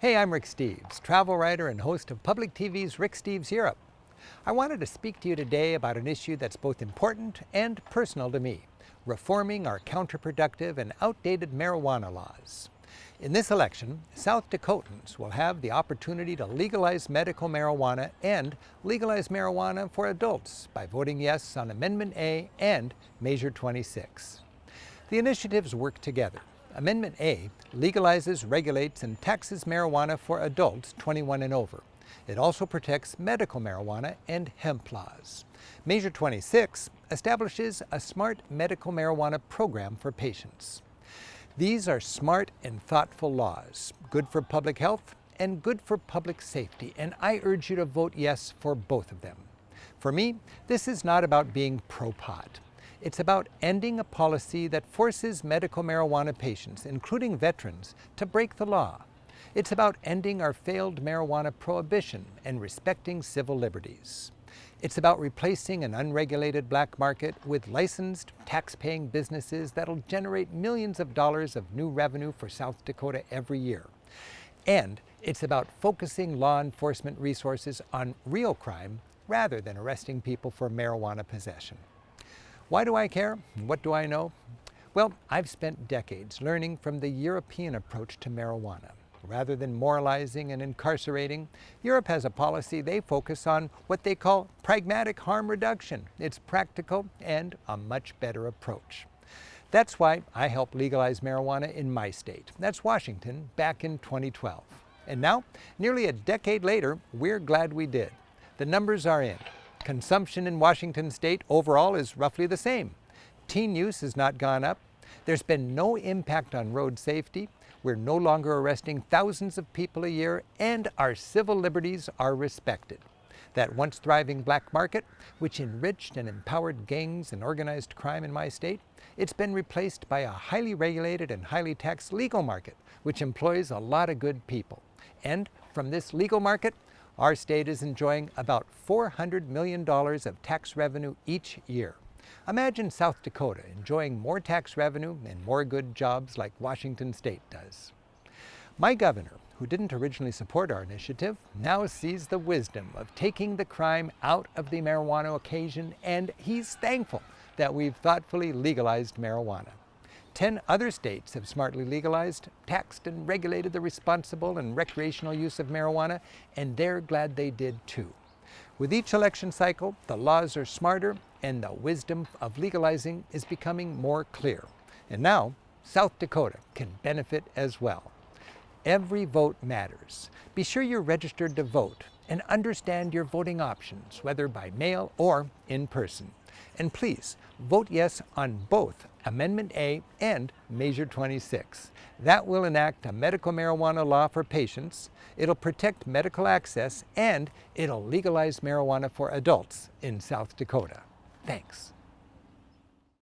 Hey, I'm Rick Steves, travel writer and host of Public TV's Rick Steves Europe. I wanted to speak to you today about an issue that's both important and personal to me, reforming our counterproductive and outdated marijuana laws. In this election, South Dakotans will have the opportunity to legalize medical marijuana and legalize marijuana for adults by voting yes on Amendment A and Measure 26. The initiatives work together. Amendment A legalizes, regulates, and taxes marijuana for adults 21 and over. It also protects medical marijuana and hemp laws. Measure 26 establishes a smart medical marijuana program for patients. These are smart and thoughtful laws, good for public health and good for public safety, and I urge you to vote yes for both of them. For me, this is not about being pro-pot. It's about ending a policy that forces medical marijuana patients, including veterans, to break the law. It's about ending our failed marijuana prohibition and respecting civil liberties. It's about replacing an unregulated black market with licensed, tax-paying businesses that'll generate millions of dollars of new revenue for South Dakota every year. And it's about focusing law enforcement resources on real crime rather than arresting people for marijuana possession. Why do I care? What do I know? Well, I've spent decades learning from the European approach to marijuana. Rather than moralizing and incarcerating, Europe has a policy they focus on what they call pragmatic harm reduction. It's practical and a much better approach. That's why I helped legalize marijuana in my state. That's Washington, back in 2012. And now, nearly a decade later, we're glad we did. The numbers are in. Consumption in Washington state overall is roughly the same. Teen use has not gone up. There's been no impact on road safety. We're no longer arresting thousands of people a year, and our civil liberties are respected. That once thriving black market, which enriched and empowered gangs and organized crime in my state, it's been replaced by a highly regulated and highly taxed legal market, which employs a lot of good people. And from this legal market, our state is enjoying about $400 million of tax revenue each year. Imagine South Dakota enjoying more tax revenue and more good jobs like Washington state does. My governor, who didn't originally support our initiative, now sees the wisdom of taking the crime out of the marijuana occasion, and he's thankful that we've thoughtfully legalized marijuana. 10 other states have smartly legalized, taxed, and regulated the responsible and recreational use of marijuana, and they're glad they did too. With each election cycle, the laws are smarter and the wisdom of legalizing is becoming more clear. And now, South Dakota can benefit as well. Every vote matters. Be sure you're registered to vote and understand your voting options, whether by mail or in person. And please, vote yes on both Amendment A and Measure 26. That will enact a medical marijuana law for patients, it'll protect medical access, and it'll legalize marijuana for adults in South Dakota. Thanks.